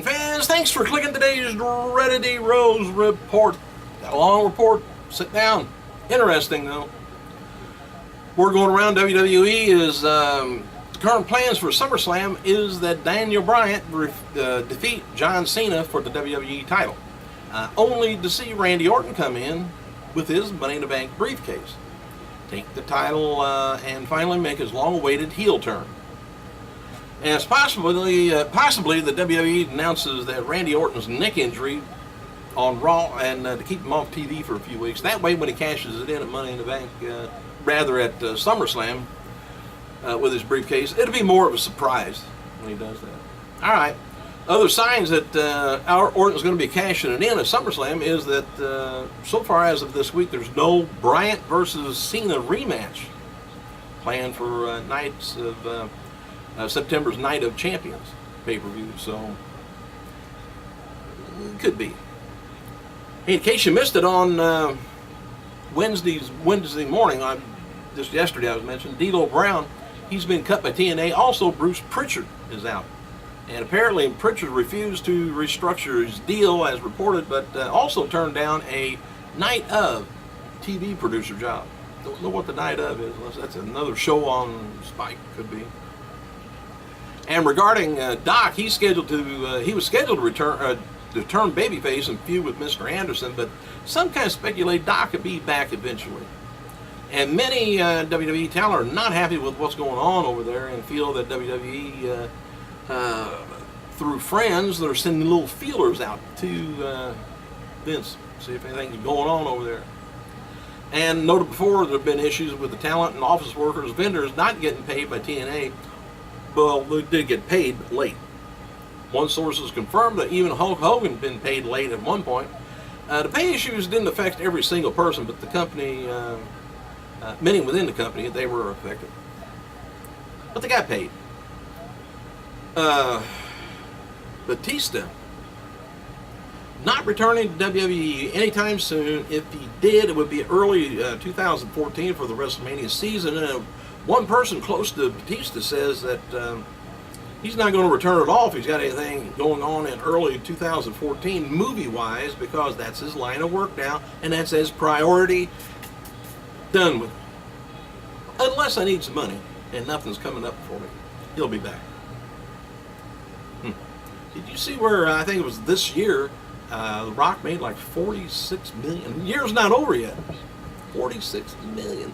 Fans, thanks for clicking today's Reddity Rose report. Got a long report. Sit down. Interesting though. We're going around WWE is current plans for SummerSlam is that Daniel Bryan defeat John Cena for the WWE title, only to see Randy Orton come in with his Money in the Bank briefcase, take the title, and finally make his long-awaited heel turn. And it's possibly the WWE announces that Randy Orton's neck injury on Raw and to keep him off TV for a few weeks. That way, when he cashes it in at Money in the Bank, rather at SummerSlam with his briefcase, it'll be more of a surprise when he does that. All right. Other signs that our Orton's going to be cashing it in at SummerSlam is that so far as of this week, there's no Bryant versus Cena rematch planned for nights of September's Night of Champions pay-per-view. So it could be. Hey, in case you missed it on Wednesday morning, just yesterday I was mentioning D'Lo Brown. He's been cut by TNA. Also, Bruce Pritchard is out. And apparently Pritchard refused to restructure his deal as reported, but also turned down a Night of TV producer job. Don't know what the Night of is. That's another show on Spike, could be. And regarding Doc, he was scheduled to return turn babyface and feud with Mr. Anderson, but some kind of speculate Doc could be back eventually. And many WWE talent are not happy with what's going on over there and feel that WWE, through friends, they're sending little feelers out to Vince, see if anything is going on over there. And noted before, there have been issues with the talent and office workers, vendors not getting paid by TNA. Well, they did get paid late. One source has confirmed that even Hulk Hogan had been paid late at one point. The pay issues didn't affect every single person, but the company, many within the company, they were affected. But they got paid. Batista not returning to WWE anytime soon. If he did, it would be early 2014 for the WrestleMania season. And one person close to Batista says that he's not going to return at all if he's got anything going on in early 2014 movie-wise, because that's his line of work now, and that's his priority. Done with it. Unless I need some money and nothing's coming up for me, he'll be back. Did you see where, I think it was this year, The Rock made like $46 million. The year's not over yet. $46 million.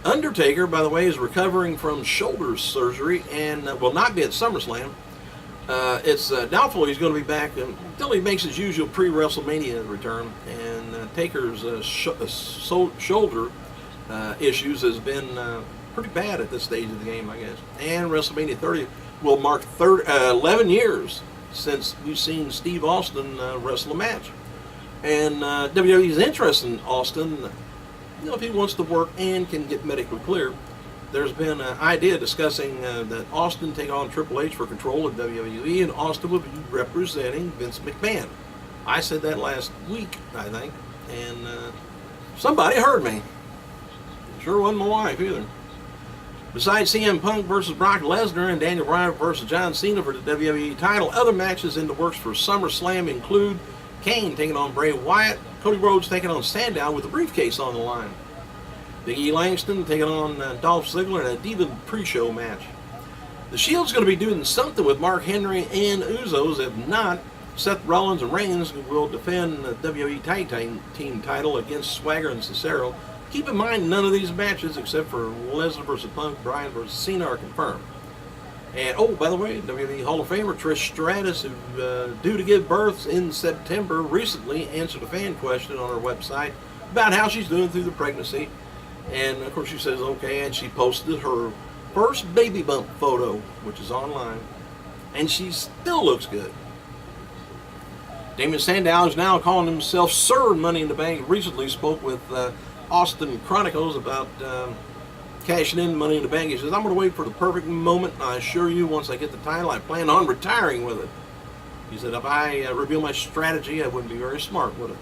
Undertaker, by the way, is recovering from shoulder surgery and will not be at SummerSlam. It's doubtful he's going to be back until he makes his usual pre-WrestleMania return. And Taker's shoulder issues has been pretty bad at this stage of the game, I guess. And WrestleMania 30 will mark 11 years since we've seen Steve Austin wrestle a match. And WWE is interested in Austin. You know, if he wants to work and can get medically clear. There's been an idea discussing that Austin take on Triple H for control of WWE, and Austin will be representing Vince McMahon. I said that last week, I think, and somebody heard me. Sure wasn't my wife either. Besides CM Punk versus Brock Lesnar and Daniel Bryan versus John Cena for the WWE title, other matches in the works for SummerSlam include Kane taking on Bray Wyatt, Cody Rhodes taking on Sandow with a briefcase on the line, Big E Langston taking on Dolph Ziggler in a Diva pre-show match. The Shield's going to be doing something with Mark Henry and Usos. If not, Seth Rollins and Reigns will defend the WWE Tag Team title against Swagger and Cesaro. Keep in mind, none of these matches, except for Lesnar versus Punk, Bryan versus Cena, are confirmed. And, oh, by the way, WWE Hall of Famer Trish Stratus, who due to give birth in September, recently answered a fan question on her website about how she's doing through the pregnancy. And, of course, she says, okay, and she posted her first baby bump photo, which is online. And she still looks good. Damon Sandow is now calling himself Sir Money in the Bank. Recently spoke with Austin Chronicles about cashing in Money in the Bank. He says, I'm going to wait for the perfect moment. I assure you, once I get the title, I plan on retiring with it. He said, if I reveal my strategy, I wouldn't be very smart, would it?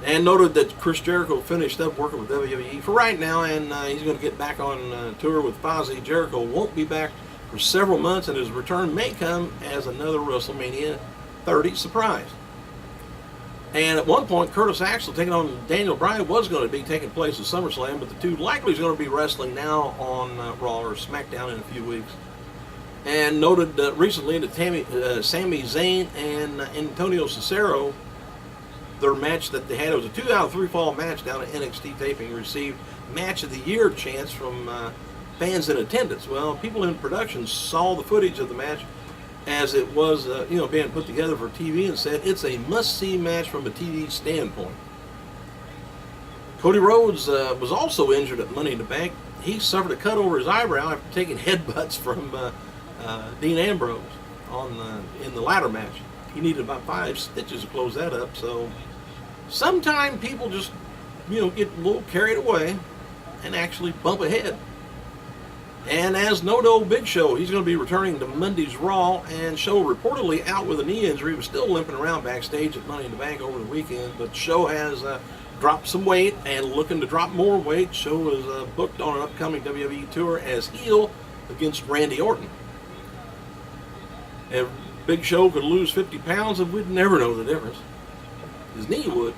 And noted that Chris Jericho finished up working with WWE for right now, and he's going to get back on tour with Fozzy. Jericho won't be back for several months, and his return may come as another WrestleMania 30 surprise. And at one point, Curtis Axel taking on Daniel Bryan was going to be taking place at SummerSlam, but the two likely is going to be wrestling now on Raw or SmackDown in a few weeks. And noted recently that Sami Zayn and Antonio Cesaro, their match that they had, it was a 2 out of 3 fall match down at NXT taping, received Match of the Year chants from fans in attendance. Well, people in production saw the footage of the match as it was being put together for TV and said it's a must-see match from a TV standpoint. Cody Rhodes was also injured at Money in the Bank. He suffered a cut over his eyebrow after taking headbutts from Dean Ambrose in the ladder match. He needed about 5 stitches to close that up. So sometimes people just get a little carried away and actually bump ahead. And as No Big Show, he's going to be returning to Monday's Raw, and Show reportedly out with a knee injury. He was still limping around backstage at Money in the Bank over the weekend, but Show has dropped some weight and looking to drop more weight. Show is booked on an upcoming WWE tour as heel against Randy Orton. And Big Show could lose 50 pounds and we'd never know the difference. His knee would.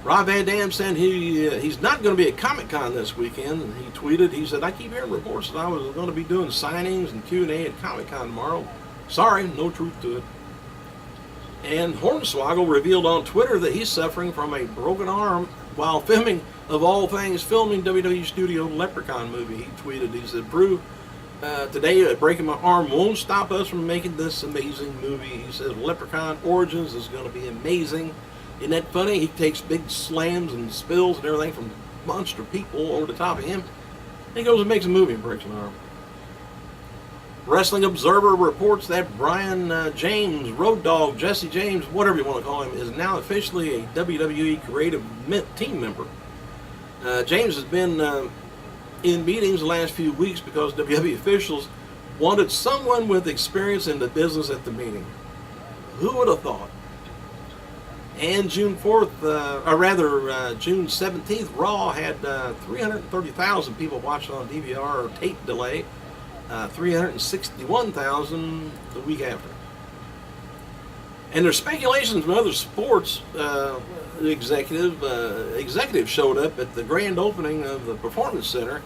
Rob Van Dam said he's not going to be at Comic-Con this weekend. And he tweeted, he said, I keep hearing reports that I was going to be doing signings and Q&A at Comic-Con tomorrow. Sorry, no truth to it. And Hornswoggle revealed on Twitter that he's suffering from a broken arm while filming, of all things, filming WWE Studio Leprechaun movie. He tweeted, he said, Brew, today breaking my arm won't stop us from making this amazing movie. He says Leprechaun Origins is going to be amazing. Isn't that funny? He takes big slams and spills and everything from monster people over the top of him. And he goes and makes a movie and breaks an arm. Wrestling Observer reports that Brian James, Road Dogg, Jesse James, whatever you want to call him, is now officially a WWE creative team member. James has been in meetings the last few weeks because WWE officials wanted someone with experience in the business at the meeting. Who would have thought? And June 4th, June 17th, Raw had 330,000 people watching on DVR or tape delay, 361,000 the week after. And there's speculations from other sports executives showed up at the grand opening of the Performance Center,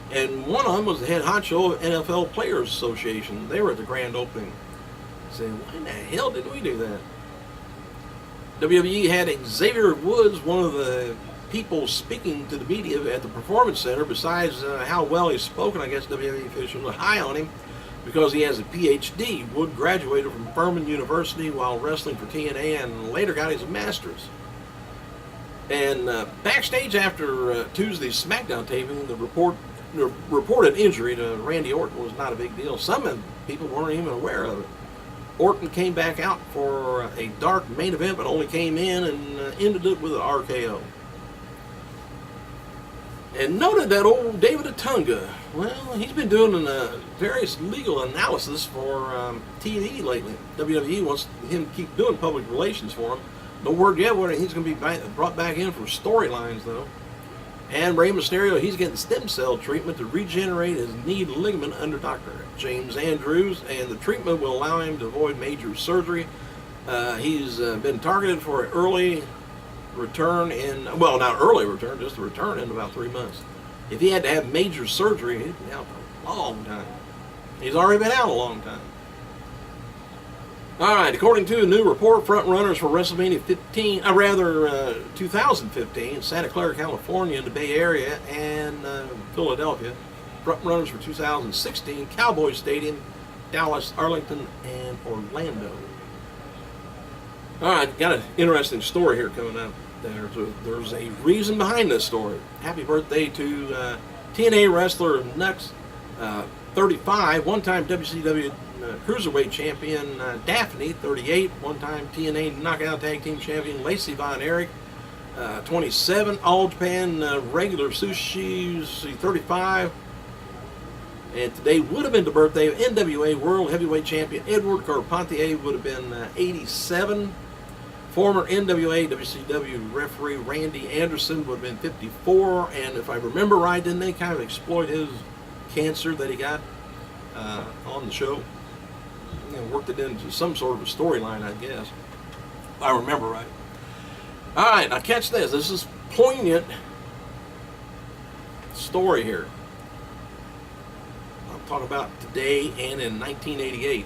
and one of them was the head honcho of NFL Players Association. They were at the grand opening, saying, "Why in the hell did we do that?" WWE had Xavier Woods, one of the people speaking to the media at the Performance Center. Besides how well he's spoken, I guess WWE officials are high on him because he has a PhD. Wood graduated from Furman University while wrestling for TNA and later got his master's. And backstage after Tuesday's SmackDown taping, the reported injury to Randy Orton was not a big deal. Some people weren't even aware of it. Orton came back out for a dark main event, but only came in and ended it with an RKO. And noted that old David Otunga, well, he's been doing various legal analysis for TNA lately. WWE wants him to keep doing public relations for him. No word yet whether he's going to be brought back in for storylines, though. And Rey Mysterio, he's getting stem cell treatment to regenerate his knee ligament under Dr. James Andrews, and the treatment will allow him to avoid major surgery. He's been targeted for an early return well, not early return, just a return in about 3 months. If he had to have major surgery, he'd be out for a long time. He's already been out a long time. All right, according to a new report, front runners for WrestleMania 2015, Santa Clara, California, in the Bay Area, and Philadelphia. Front runners for 2016, Cowboy Stadium, Dallas, Arlington, and Orlando. All right, got an interesting story here coming up. There's a reason behind this story. Happy birthday to TNA wrestler Nux, 35, one-time WCW Cruiserweight champion Daphne, 38, one-time TNA Knockout Tag Team champion Lacey Von Erich, 27, All Japan regular Sushi, 35. And today would have been the birthday of NWA World Heavyweight Champion Edward Carpentier, would have been 87. Former NWA WCW referee Randy Anderson would have been 54. And if I remember right, didn't they kind of exploit his cancer that he got? on the show. You know, worked it into some sort of a storyline, I guess. If I remember right. All right, now catch this. This is poignant story here. I'll talk about today and in 1988.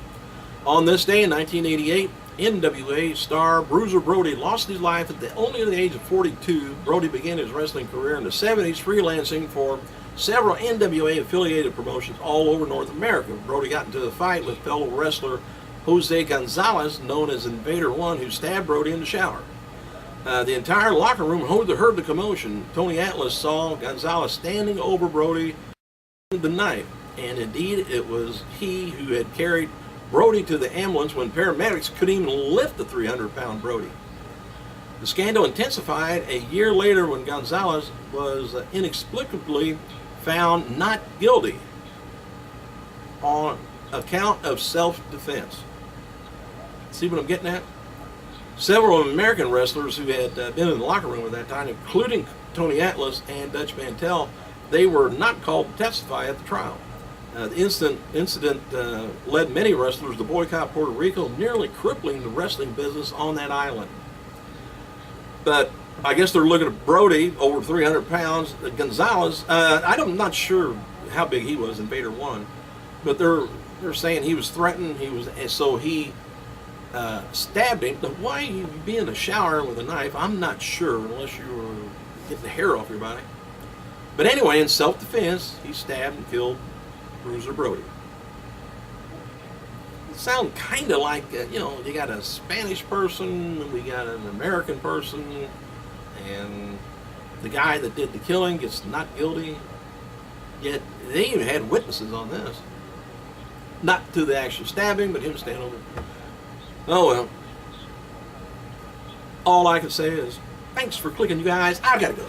On this day in 1988, NWA star Bruiser Brody lost his life at only the age of 42. Brody began his wrestling career in the 70s, freelancing for several NWA affiliated promotions all over North America. Brody got into a fight with fellow wrestler Jose Gonzalez, known as Invader One, who stabbed Brody in the shower. The entire locker room heard the commotion. Tony Atlas saw Gonzalez standing over Brody with the knife, and indeed it was he who had carried Brody to the ambulance when paramedics couldn't even lift the 300-pound Brody. The scandal intensified a year later when Gonzalez was inexplicably found not guilty on account of self-defense. See what I'm getting at? Several American wrestlers who had been in the locker room at that time, including Tony Atlas and Dutch Mantel, they were not called to testify at the trial. The incident led many wrestlers to boycott Puerto Rico, nearly crippling the wrestling business on that island. But I guess they're looking at Brody, over 300 pounds. Gonzalez, I'm not sure how big he was, Invader One, but they're saying he was threatened. So he stabbed him. But why you be in the shower with a knife? I'm not sure, unless you were getting the hair off your body. But anyway, in self-defense, he stabbed and killed Bruiser Brody. It sounds kind of like, you got a Spanish person, and we got an American person, and the guy that did the killing gets not guilty. Yet they even had witnesses on this. Not to the actual stabbing, but him standing over. Oh well. All I can say is, thanks for clicking, you guys. I've got to go.